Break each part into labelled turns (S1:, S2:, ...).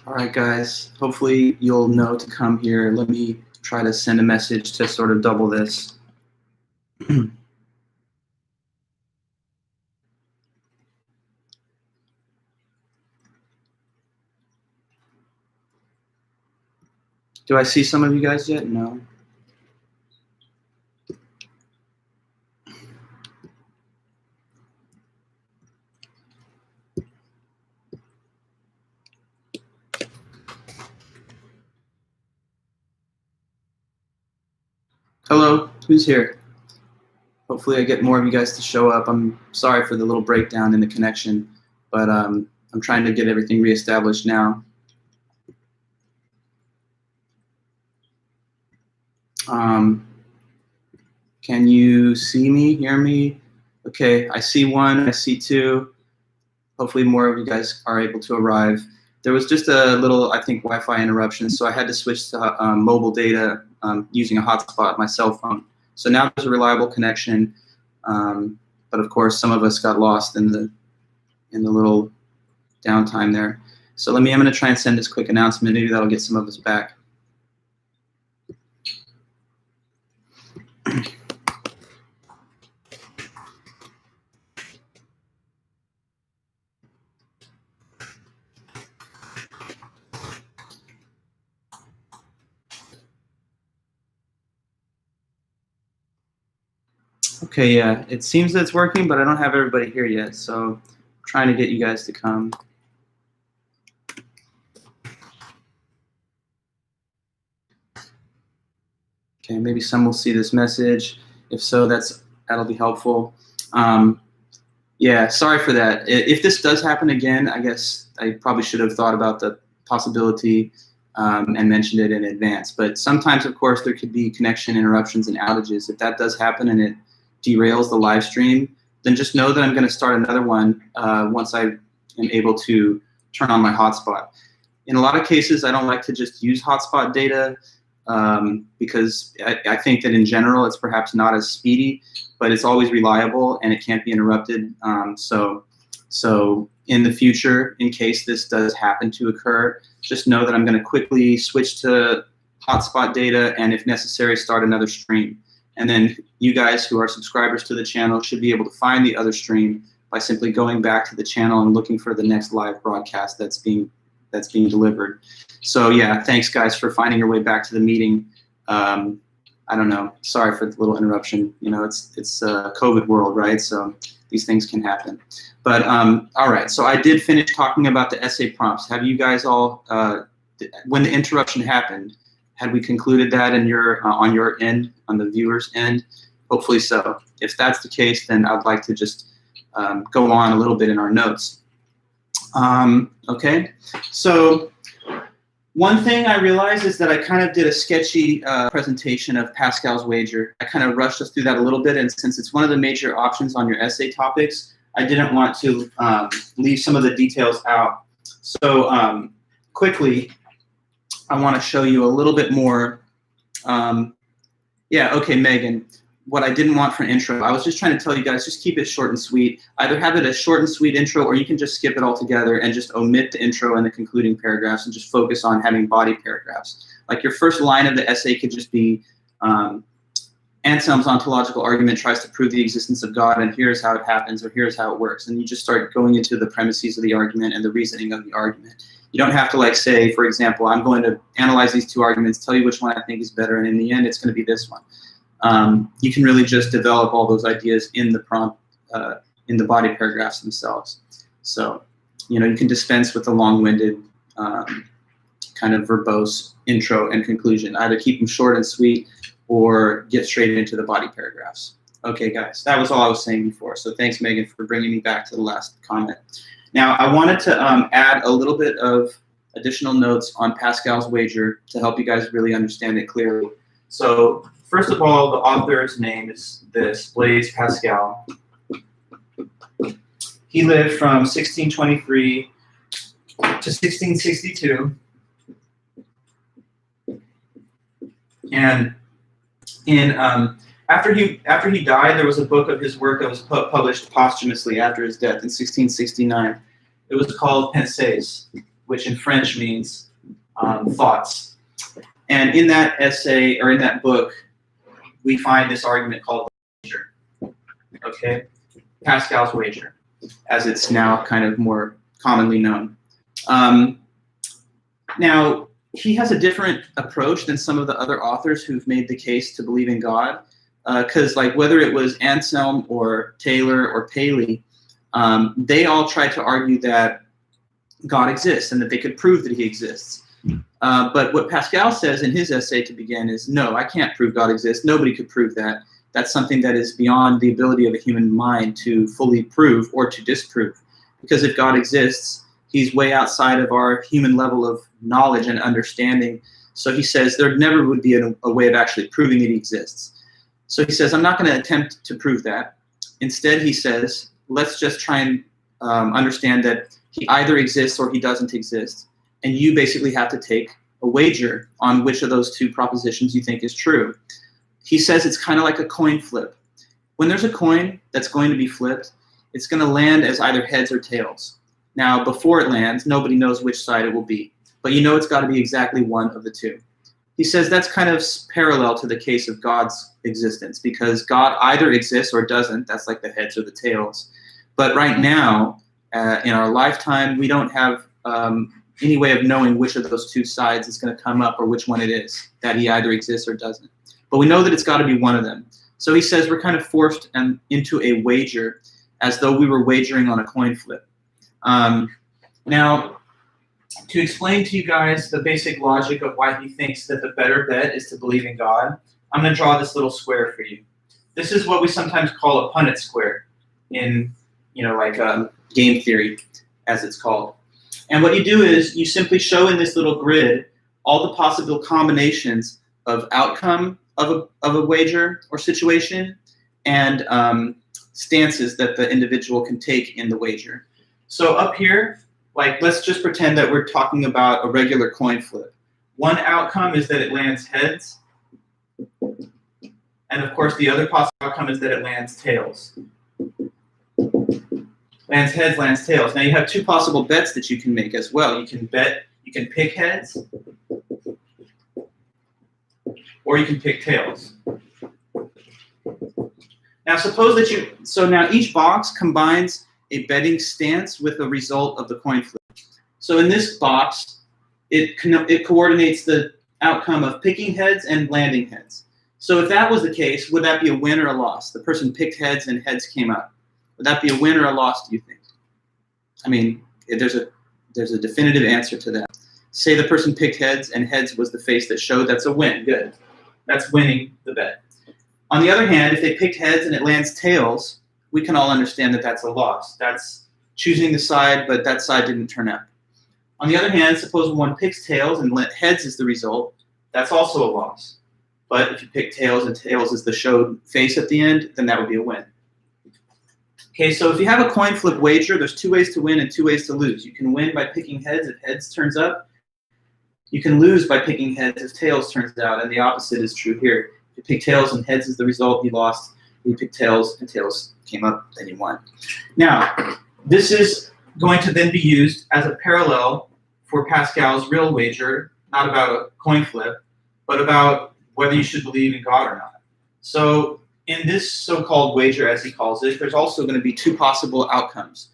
S1: All right, guys. Hopefully you'll know to come here. Let me try to send a message to sort of double this. Do I see some of you guys yet? No. Hello, who's here? Hopefully I get more of you guys to show up. I'm sorry for the little breakdown in the connection, but I'm trying to get everything reestablished now. Can you see me, hear me? Okay, I see one, I see two. Hopefully more of you guys are able to arrive. There was just a little, I think, Wi-Fi interruption, so I had to switch to mobile data using a hotspot, my cell phone. So now there's a reliable connection, but of course some of us got lost in the little downtime there. So I'm going to try and send this quick announcement. Maybe that'll get some of us back. Okay, yeah, it seems that it's working, but I don't have everybody here yet, so I'm trying to get you guys to come. Okay, maybe some will see this message. If so, that'll be helpful. Yeah, sorry for that. If this does happen again, I guess I probably should have thought about the possibility and mentioned it in advance. But sometimes, of course, there could be connection interruptions and outages. If that does happen and it derails the live stream, then just know that I'm going to start another one once I am able to turn on my hotspot. In a lot of cases, I don't like to just use hotspot data because I think that in general it's perhaps not as speedy, but it's always reliable and it can't be interrupted. So in the future, in case this does happen to occur, just know that I'm going to quickly switch to hotspot data and if necessary start another stream. And then you guys who are subscribers to the channel should be able to find the other stream by simply going back to the channel and looking for the next live broadcast that's being delivered. So yeah, thanks guys for finding your way back to the meeting. I don't know, sorry for the little interruption. You know, it's a COVID world, right? So these things can happen. But all right, so I did finish talking about the essay prompts. Have you guys all, when the interruption happened, had we concluded that in on your end, on the viewer's end? Hopefully so. If that's the case, then I'd like to just go on a little bit in our notes. Okay, so one thing I realized is that I kind of did a sketchy presentation of Pascal's wager. I kind of rushed us through that a little bit, and since it's one of the major options on your essay topics, I didn't want to leave some of the details out. So quickly, I want to show you a little bit more. Yeah, okay, Megan. What I didn't want for an intro, I was just trying to tell you guys, just keep it short and sweet. Either have it a short and sweet intro, or you can just skip it altogether and just omit the intro and the concluding paragraphs and just focus on having body paragraphs. Like your first line of the essay could just be, Anselm's ontological argument tries to prove the existence of God, and here's how it happens, or here's how it works. And you just start going into the premises of the argument and the reasoning of the argument. You don't have to like say, for example, I'm going to analyze these two arguments, tell you which one I think is better, and in the end, it's going to be this one. You can really just develop all those ideas in the prompt, in the body paragraphs themselves. So, you know, you can dispense with the long-winded kind of verbose intro and conclusion. Either keep them short and sweet or get straight into the body paragraphs. Okay, guys, that was all I was saying before. So thanks, Megan, for bringing me back to the last comment. Now, I wanted to add a little bit of additional notes on Pascal's wager to help you guys really understand it clearly. So, first of all, the author's name is this, Blaise Pascal. He lived from 1623 to 1662. And after he died, there was a book of his work that was published posthumously after his death in 1669. It was called Pensées. which in French means thoughts. And in that essay, or in that book, we find this argument called the wager. Okay? Pascal's wager, as it's now kind of more commonly known. Now, he has a different approach than some of the other authors who've made the case to believe in God, because like whether it was Anselm or Taylor or Paley, they all tried to argue that God exists and that they could prove that he exists. But what Pascal says in his essay to begin is, no, I can't prove God exists. Nobody could prove that. That's something that is beyond the ability of a human mind to fully prove or to disprove. Because if God exists, he's way outside of our human level of knowledge and understanding. So he says there never would be a way of actually proving that he exists. So he says, I'm not going to attempt to prove that. Instead, he says, let's just try and understand that he either exists or he doesn't exist. And you basically have to take a wager on which of those two propositions you think is true. He says it's kind of like a coin flip. When there's a coin that's going to be flipped, it's going to land as either heads or tails. Now, before it lands, nobody knows which side it will be, but you know it's got to be exactly one of the two. He says that's kind of parallel to the case of God's existence, because God either exists or doesn't. That's like the heads or the tails. But right now, in our lifetime, we don't have any way of knowing which of those two sides is going to come up or which one it is, that he either exists or doesn't. But we know that it's got to be one of them. So he says we're kind of forced into a wager as though we were wagering on a coin flip. Now, to explain to you guys the basic logic of why he thinks that the better bet is to believe in God, I'm going to draw this little square for you. This is what we sometimes call a Punnett square in, game theory, as it's called. And what you do is you simply show in this little grid all the possible combinations of outcome of a wager or situation and stances that the individual can take in the wager. So up here, let's just pretend that we're talking about a regular coin flip. One outcome is that it lands heads. And of course, the other possible outcome is that it lands tails. Lands heads, lands tails. Now you have two possible bets that you can make as well. You can pick heads, or you can pick tails. Now suppose that so now each box combines a betting stance with the result of the coin flip. So in this box, it coordinates the outcome of picking heads and landing heads. So if that was the case, would that be a win or a loss? The person picked heads and heads came out. Would that be a win or a loss, do you think? I mean, there's a definitive answer to that. Say the person picked heads and heads was the face that showed, that's a win. Good. That's winning the bet. On the other hand, if they picked heads and it lands tails, we can all understand that that's a loss. That's choosing the side, but that side didn't turn out. On the other hand, suppose one picks tails and heads is the result, that's also a loss. But if you pick tails and tails is the showed face at the end, then that would be a win. Okay, so if you have a coin flip wager, there's two ways to win and two ways to lose. You can win by picking heads if heads turns up. You can lose by picking heads if tails turns out, and the opposite is true here. If you pick tails and heads is the result, you lost. If you pick tails and tails came up, then you won. Now, this is going to then be used as a parallel for Pascal's real wager, not about a coin flip, but about whether you should believe in God or not. So in this so-called wager, as he calls it, there's also going to be two possible outcomes.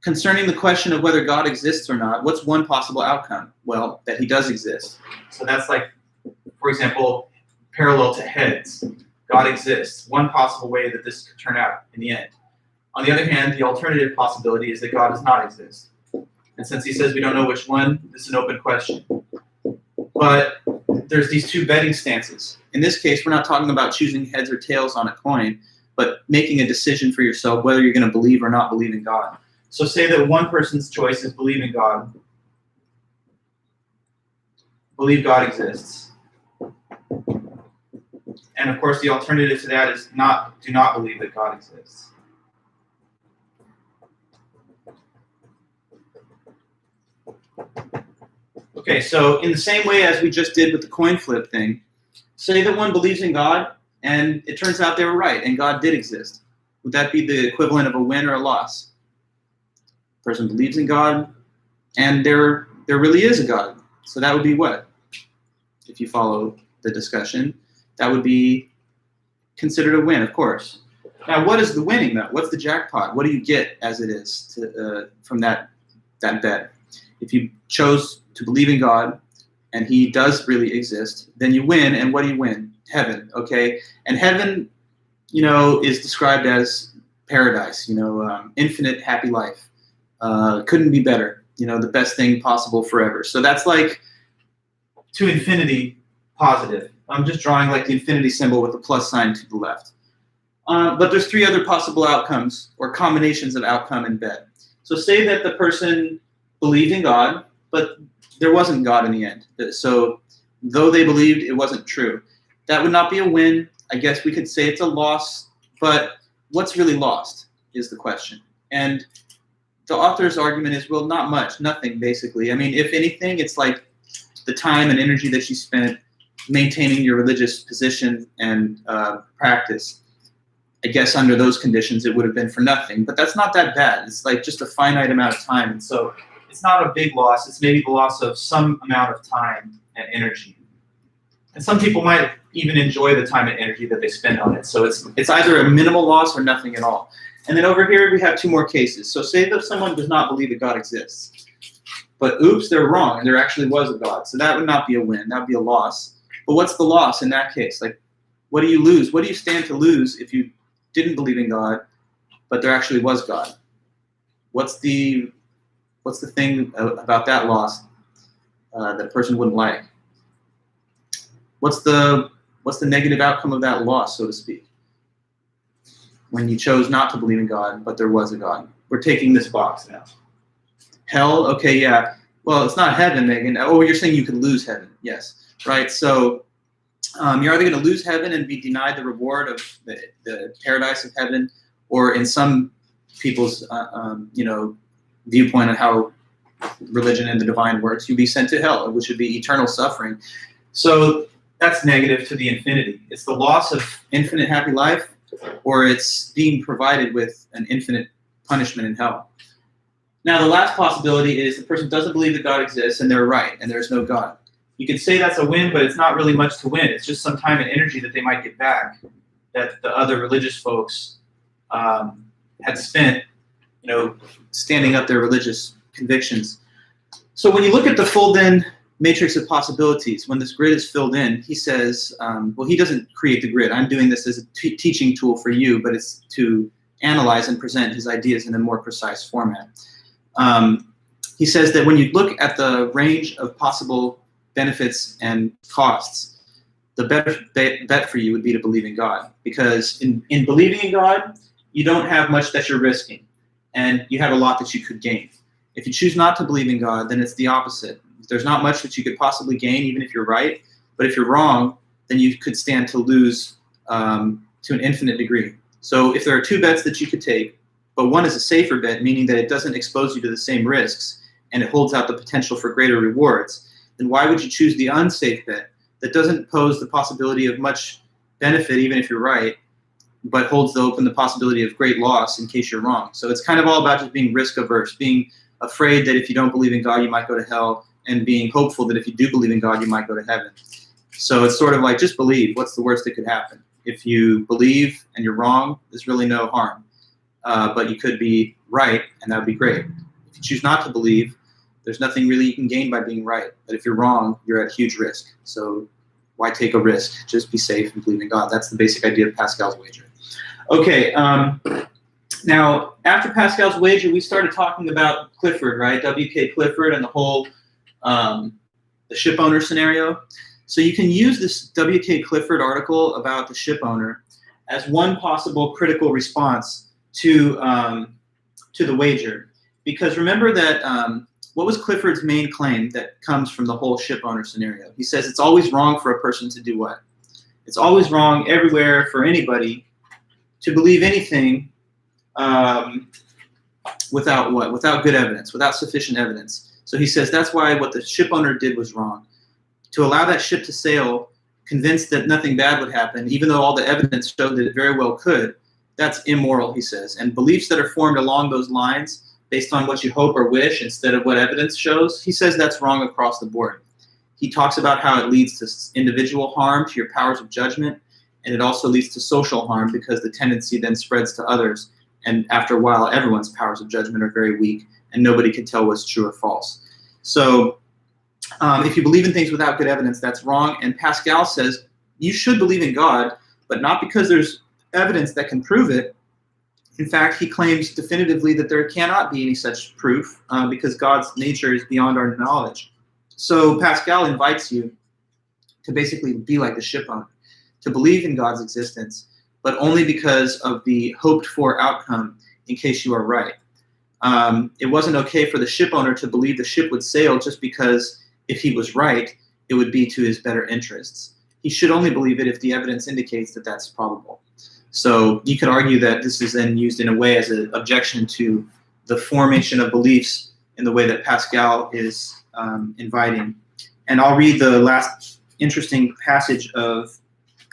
S1: Concerning the question of whether God exists or not, what's one possible outcome? Well, that he does exist. So that's like, for example, parallel to heads. God exists. One possible way that this could turn out in the end. On the other hand, the alternative possibility is that God does not exist. And since he says we don't know which one, this is an open question. But there's these two betting stances. In this case, we're not talking about choosing heads or tails on a coin, but making a decision for yourself whether you're going to believe or not believe in God. So say that one person's choice is believe in God. Believe God exists. And of course, the alternative to that is do not believe that God exists. Okay, so in the same way as we just did with the coin flip thing, say that one believes in God, and it turns out they were right, and God did exist. Would that be the equivalent of a win or a loss? Person believes in God, and there really is a God. So that would be what? If you follow the discussion, that would be considered a win, of course. Now, what is the winning, though? What's the jackpot? What do you get as it is from that bet? If you chose to believe in God and he does really exist, then you win. And what do you win? Heaven, okay? And heaven, is described as paradise, infinite happy life. Couldn't be better, the best thing possible forever. So that's like to infinity positive. I'm just drawing like the infinity symbol with the plus sign to the left. But there's three other possible outcomes or combinations of outcome in bet. So say that the person believed in God, but there wasn't God in the end. So though they believed, it wasn't true. That would not be a win. I guess we could say it's a loss, but what's really lost is the question. And the author's argument is, well, not much, nothing, basically. I mean, if anything, it's like the time and energy that you spent maintaining your religious position and practice. I guess under those conditions, it would have been for nothing, but that's not that bad. It's like just a finite amount of time. And so it's not a big loss. It's maybe the loss of some amount of time and energy. And some people might even enjoy the time and energy that they spend on it. So it's either a minimal loss or nothing at all. And then over here, we have two more cases. So say that someone does not believe that God exists, but oops, they're wrong, and there actually was a God. So that would not be a win. That would be a loss. But what's the loss in that case? Like, what do you lose? What do you stand to lose if you didn't believe in God, but there actually was God? What's the thing about that loss that person wouldn't like? What's the negative outcome of that loss, so to speak? When you chose not to believe in God, but there was a God. We're taking this box now. Hell, okay, yeah. Well, it's not heaven, Megan. Oh, you're saying you could lose heaven. Yes, right? So you're either going to lose heaven and be denied the reward of the paradise of heaven, or in some people's viewpoint on how religion and the divine works, you'll be sent to hell, which would be eternal suffering. So that's negative to the infinity. It's the loss of infinite happy life, or it's being provided with an infinite punishment in hell. Now, the last possibility is the person doesn't believe that God exists, and they're right, and there's no God. You could say that's a win, but it's not really much to win. It's just some time and energy that they might get back that the other religious folks had spent, standing up their religious convictions. So when you look at the fold-in matrix of possibilities, when this grid is filled in, he says, well, he doesn't create the grid. I'm doing this as a teaching tool for you, but it's to analyze and present his ideas in a more precise format. He says that when you look at the range of possible benefits and costs, the better bet for you would be to believe in God. Because in believing in God, you don't have much that you're risking, and you have a lot that you could gain. If you choose not to believe in God, then it's the opposite. There's not much that you could possibly gain, even if you're right. But if you're wrong, then you could stand to lose to an infinite degree. So if there are two bets that you could take, but one is a safer bet, meaning that it doesn't expose you to the same risks, and it holds out the potential for greater rewards, then why would you choose the unsafe bet that doesn't pose the possibility of much benefit, even if you're right, but holds open the possibility of great loss in case you're wrong? So it's kind of all about just being risk averse, being afraid that if you don't believe in God, you might go to hell, and being hopeful that if you do believe in God, you might go to heaven. So it's sort of like, just believe. What's the worst that could happen? If you believe and you're wrong, there's really no harm. But you could be right, and that would be great. If you choose not to believe, there's nothing really you can gain by being right. But if you're wrong, you're at huge risk. So why take a risk? Just be safe and believe in God. That's the basic idea of Pascal's wager. Okay, now after Pascal's wager, we started talking about Clifford, right? W.K. Clifford and the whole the ship owner scenario. So you can use this W.K. Clifford article about the ship owner as one possible critical response to the wager. Because remember that what was Clifford's main claim that comes from the whole ship owner scenario? He says it's always wrong for a person to do what? It's always wrong everywhere for anybody to believe anything without what? Without good evidence, without sufficient evidence. So he says that's why what the ship owner did was wrong. To allow that ship to sail, convinced that nothing bad would happen, even though all the evidence showed that it very well could, that's immoral, he says. And beliefs that are formed along those lines based on what you hope or wish instead of what evidence shows, he says that's wrong across the board. He talks about how it leads to individual harm, to your powers of judgment, and it also leads to social harm because the tendency then spreads to others. And after a while, everyone's powers of judgment are very weak, and nobody can tell what's true or false. So if you believe in things without good evidence, that's wrong. And Pascal says you should believe in God, but not because there's evidence that can prove it. In fact, he claims definitively that there cannot be any such proof because God's nature is beyond our knowledge. So Pascal invites you to basically be like the ship owner, to believe in God's existence, but only because of the hoped-for outcome in case you are right. It wasn't okay for the ship owner to believe the ship would sail just because if he was right, it would be to his better interests. He should only believe it if the evidence indicates that that's probable. So you could argue that this is then used in a way as an objection to the formation of beliefs in the way that Pascal is inviting. And I'll read the last interesting passage of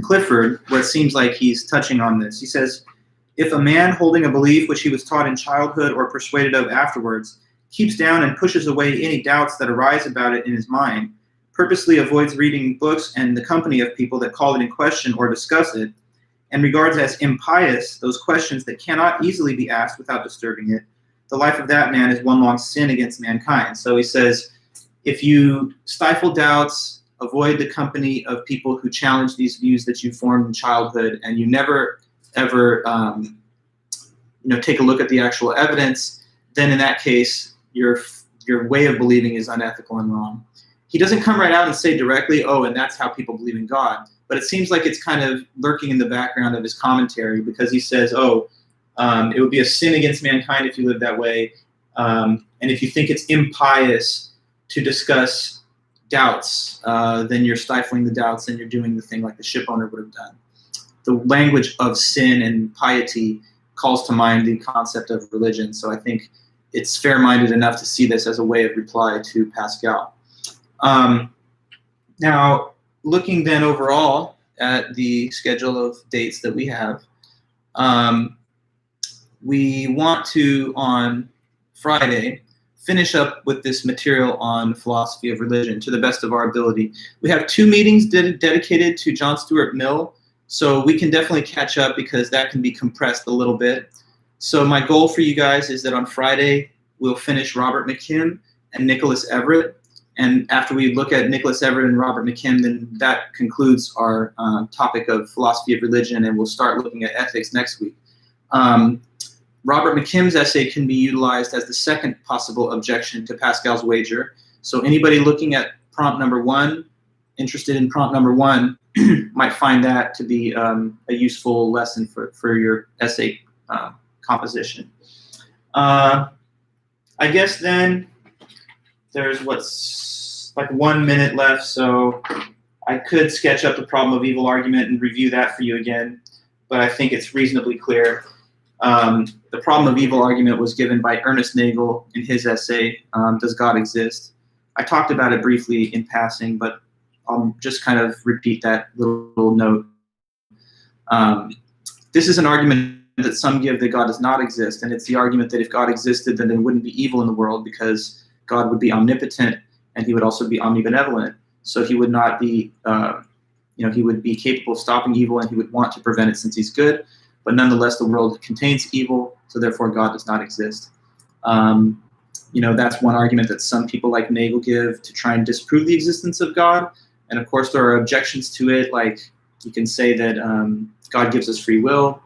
S1: Clifford where it seems like he's touching on this. He says, if a man holding a belief which he was taught in childhood or persuaded of afterwards keeps down and pushes away any doubts that arise about it in his mind, purposely avoids reading books and the company of people that call it in question or discuss it, and regards as impious those questions that cannot easily be asked without disturbing it, the life of that man is one long sin against mankind. So he says, if you stifle doubts, avoid the company of people who challenge these views that you formed in childhood, and you never, ever take a look at the actual evidence, then in that case, your way of believing is unethical and wrong. He doesn't come right out and say directly, oh, and that's how people believe in God. But it seems like it's kind of lurking in the background of his commentary because he says, it would be a sin against mankind if you live that way. And if you think it's impious to discuss doubts, then you're stifling the doubts and you're doing the thing like the ship owner would have done. The language of sin and piety calls to mind the concept of religion. So I think it's fair-minded enough to see this as a way of reply to Pascal. Now, looking then overall at the schedule of dates that we have, we want to, on Friday, finish up with this material on philosophy of religion to the best of our ability. We have 2 meetings dedicated to John Stuart Mill, so we can definitely catch up because that can be compressed a little bit. So my goal for you guys is that on Friday, we'll finish Robert McKim and Nicholas Everett. And after we look at Nicholas Everett and Robert McKim, then that concludes our topic of philosophy of religion, and we'll start looking at ethics next week. Robert McKim's essay can be utilized as the second possible objection to Pascal's wager. So anybody looking at prompt number 1, interested in prompt number 1, might find that to be a useful lesson for your essay composition. I guess then there's what's like 1 minute left, so I could sketch up the problem of evil argument and review that for you again, but I think it's reasonably clear. The problem of evil argument was given by Ernest Nagel in his essay, Does God Exist? I talked about it briefly in passing, but I'll just kind of repeat that little note. This is an argument that some give that God does not exist, and it's the argument that if God existed, then there wouldn't be evil in the world because God would be omnipotent and he would also be omnibenevolent. So he would not be, he would be capable of stopping evil and he would want to prevent it since he's good. But nonetheless, the world contains evil, so therefore God does not exist. That's one argument that some people like Nagel give to try and disprove the existence of God. And of course, there are objections to it, like you can say that God gives us free will,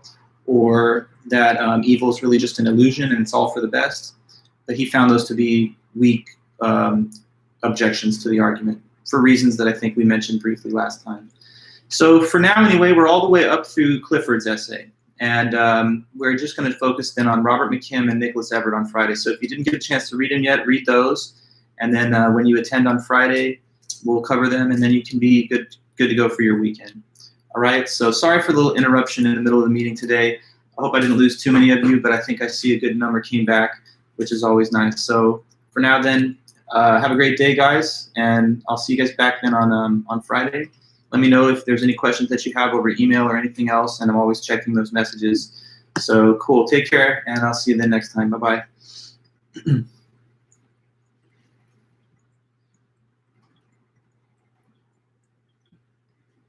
S1: or that evil is really just an illusion and it's all for the best. But he found those to be weak objections to the argument for reasons that I think we mentioned briefly last time. So for now, anyway, we're all the way up through Clifford's essay. And we're just going to focus then on Robert McKim and Nicholas Everett on Friday. So if you didn't get a chance to read them yet, read those. And then when you attend on Friday, we'll cover them, and then you can be good to go for your weekend. All right, so sorry for the little interruption in the middle of the meeting today. I hope I didn't lose too many of you, but I think I see a good number came back, which is always nice. So for now then, have a great day, guys, and I'll see you guys back then on Friday. Let me know if there's any questions that you have over email or anything else, and I'm always checking those messages. So cool, take care, and I'll see you then next time. Bye-bye.